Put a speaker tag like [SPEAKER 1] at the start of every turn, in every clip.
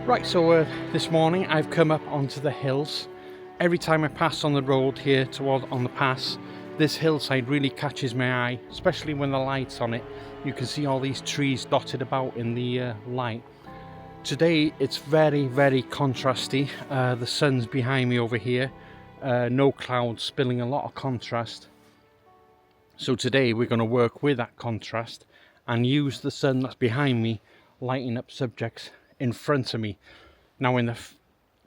[SPEAKER 1] Right, so this morning I've come up onto the hills. Every time I pass on the road here on the pass, this hillside really catches my eye, especially when the light's on it. You can see all these trees dotted about in the light. Today it's very, very contrasty. The sun's behind me over here, no clouds, spilling a lot of contrast. So today we're going to work with that contrast and use the sun that's behind me, lighting up subjects in front of me. Now in the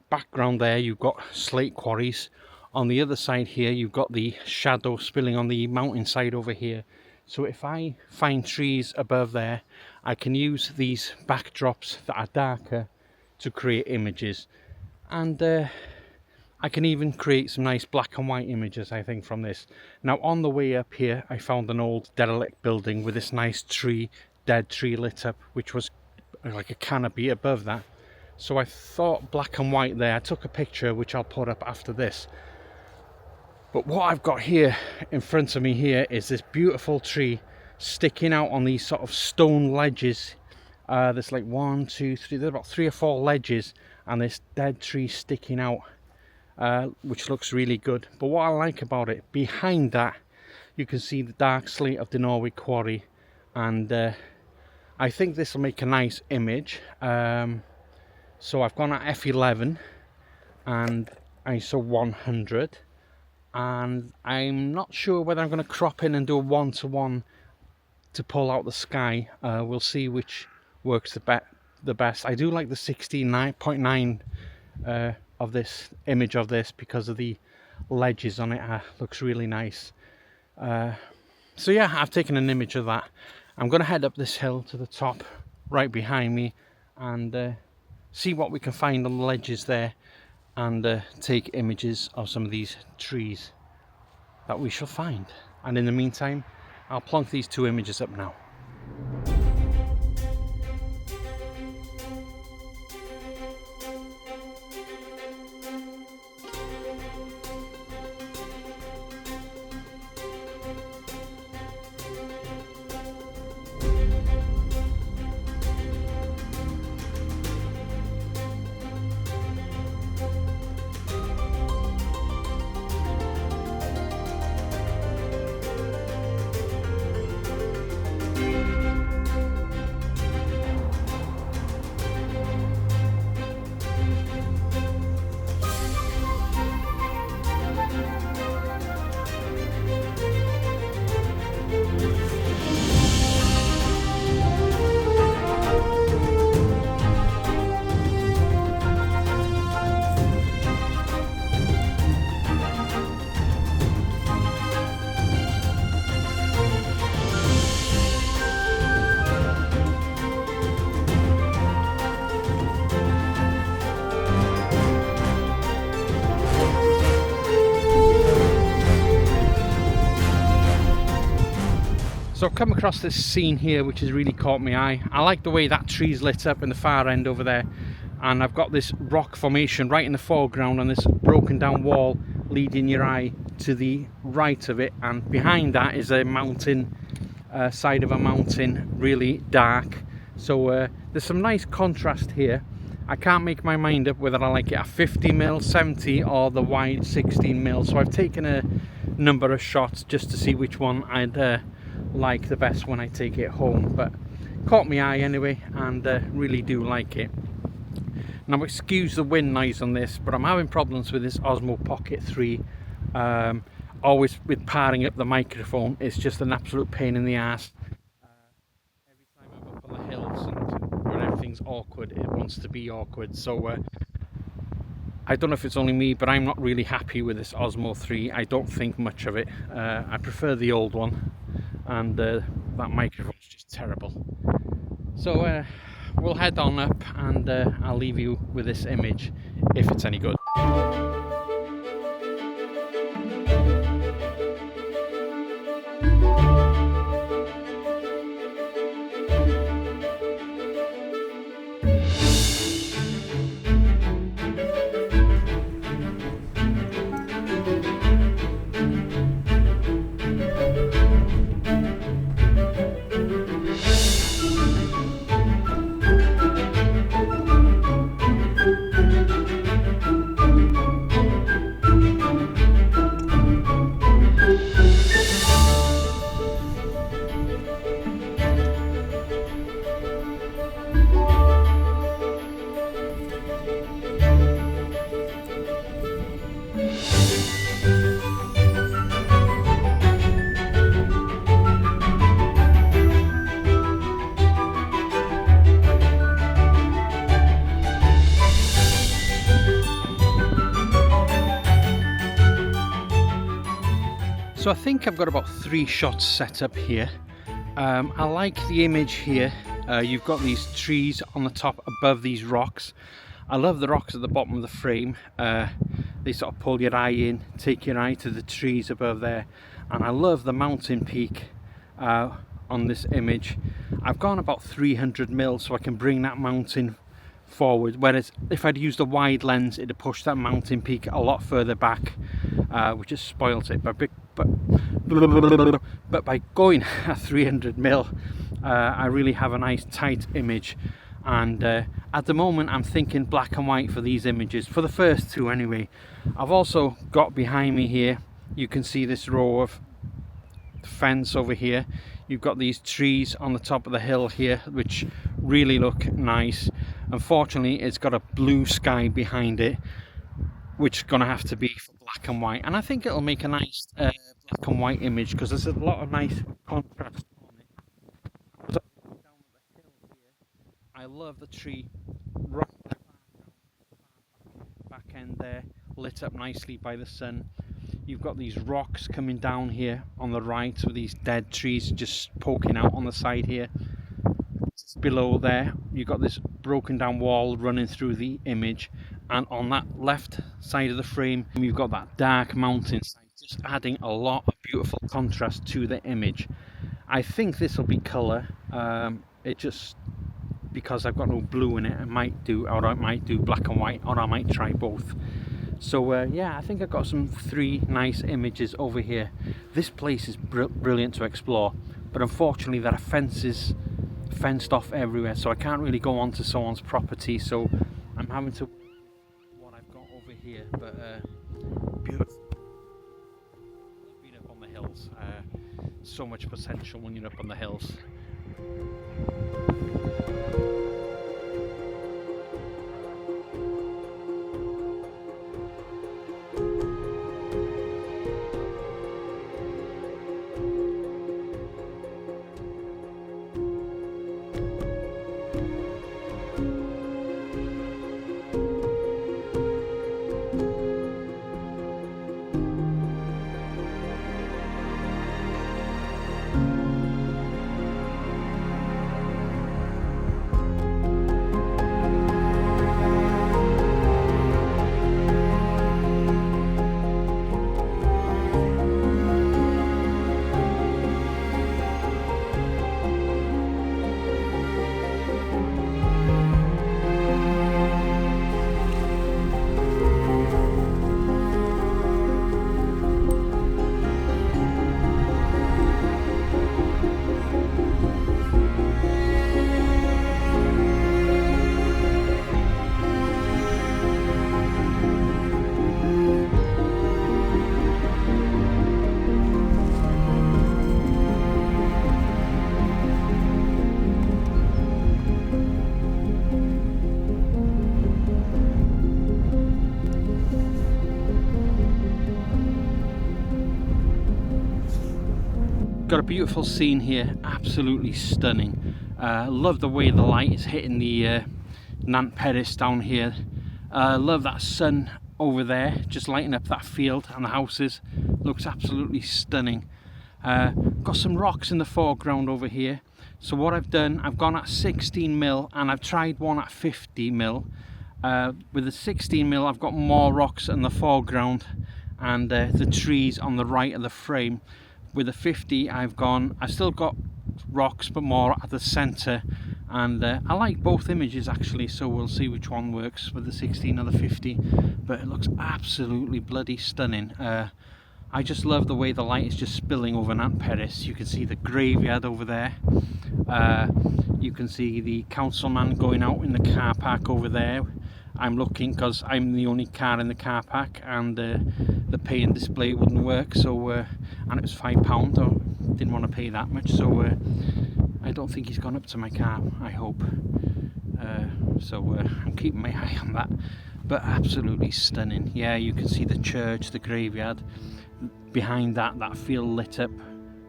[SPEAKER 1] background there you've got slate quarries. On the other side here you've got the shadow spilling on the mountainside over here. So if I find trees above there, I can use these backdrops that are darker to create images. And I can even create some nice black and white images, I think, from this. Now on the way up here I found an old derelict building with this nice tree, dead tree lit up, which was like a canopy above that. So I thought black and white there. I took a picture which I'll put up after this. But what I've got here in front of me here is this beautiful tree sticking out on these sort of stone ledges. There's like 1, 2, 3, there's about 3 or 4 ledges, and this dead tree sticking out, which looks really good. But what I like about it, behind that you can see the dark slate of the Norway quarry, and I think this will make a nice image. So I've gone at f11 and ISO 100, and I'm not sure whether I'm going to crop in and do a 1:1 to pull out the sky. We'll see which works the best. I do like the 16.9 of this image of this because of the ledges on it. Looks really nice. So yeah, I've taken an image of that. I'm going to head up this hill to the top right behind me and see what we can find on the ledges there, and take images of some of these trees that we shall find. And in the meantime, I'll plonk these 2 images up now. So I've come across this scene here which has really caught my eye. I like the way that tree's lit up in the far end over there, and I've got this rock formation right in the foreground and this broken down wall leading your eye to the right of it, and behind that is a mountain, side of a mountain, really dark. So there's some nice contrast here. I can't make my mind up whether I like it at 50mm, 70, or the wide 16mm. So I've taken a number of shots just to see which one I'd like the best when I take it home, but caught my eye anyway, and really do like it. Now excuse the wind noise on this, but I'm having problems with this Osmo Pocket 3. Always with powering up the microphone, it's just an absolute pain in the ass. Every time I'm up on the hills and when everything's awkward, it wants to be awkward. So I don't know if it's only me, but I'm not really happy with this Osmo 3. I don't think much of it. I prefer the old one, and that microphone's just terrible. So we'll head on up, and I'll leave you with this image if it's any good. So I think I've got about 3 shots set up here. I like the image here. You've got these trees on the top above these rocks. I love the rocks at the bottom of the frame. They sort of pull your eye in, take your eye to the trees above there. And I love the mountain peak on this image. I've gone about 300 mil so I can bring that mountain forward, whereas if I'd used a wide lens it'd push that mountain peak a lot further back, which just spoils it. But by going at 300 mil, I really have a nice tight image. And at the moment I'm thinking black and white for these images, for the first 2 anyway. I've also got behind me here, you can see this row of fence over here. You've got these trees on the top of the hill here which really look nice. Unfortunately it's got a blue sky behind it, which is going to have to be for black and white, and I think it'll make a nice black and white image because there's a lot of nice contrast on it. So down the hill here, I love the tree right back end there, lit up nicely by the sun. You've got these rocks coming down here on the right with these dead trees just poking out on the side here. Just below there you've got this broken down wall running through the image, and on that left side of the frame you've got that dark mountainside, just adding a lot of beautiful contrast to the image. I think this will be colour. It just, because I've got no blue in it, I might do black and white, or I might try both. So yeah, I think I've got some 3 nice images over here. This place is brilliant to explore, but unfortunately there are fences fenced off everywhere, so I can't really go onto someone's property, so I'm having to what I've got over here. But beautiful. Being up on the hills, so much potential when you're up on the hills. got a beautiful scene here, absolutely stunning. Love the way the light is hitting the Nant Peris down here. Love that sun over there, just lighting up that field and the houses. Looks absolutely stunning. Got some rocks in the foreground over here. So what I've done, I've gone at 16mm and I've tried one at 50mm. With the 16mm I've got more rocks in the foreground and the trees on the right of the frame. With the 50 I've still got rocks but more at the centre, and I like both images actually, so we'll see which one works with the 16 or the 50, but it looks absolutely bloody stunning. I just love the way the light is just spilling over Nant Peris. You can see the graveyard over there. You can see the councilman going out in the car park over there. I'm looking because I'm the only car in the car park, and the pay and display wouldn't work, so and it was £5. I didn't want to pay that much, so I don't think he's gone up to my car, I hope. So I'm keeping my eye on that, but absolutely stunning. Yeah, you can see the church, the graveyard. Behind that field lit up,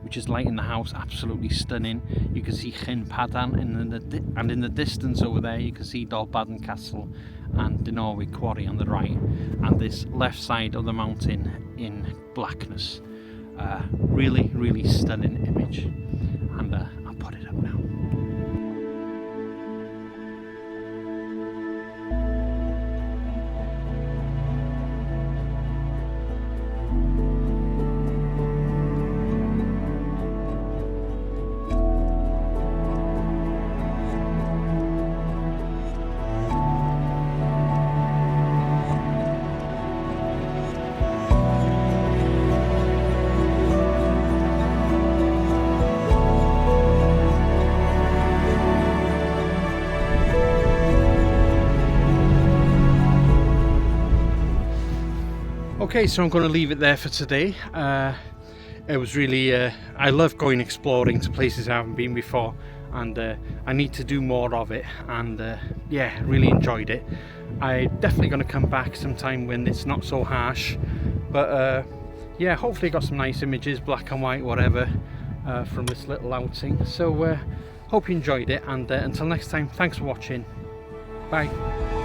[SPEAKER 1] which is lighting the house, absolutely stunning. You can see Llyn Padan, and in the distance over there you can see Dolbaden Castle and the Norway Quarry on the right, and this left side of the mountain in blackness. Really, really stunning image, and I'll put it up now. Okay, so I'm going to leave it there for today. It was really, I love going exploring to places I haven't been before, and I need to do more of it, and yeah, really enjoyed it. I'm definitely going to come back sometime when it's not so harsh, but yeah, hopefully got some nice images, black and white, whatever, from this little outing. So hope you enjoyed it, and until next time, thanks for watching. Bye.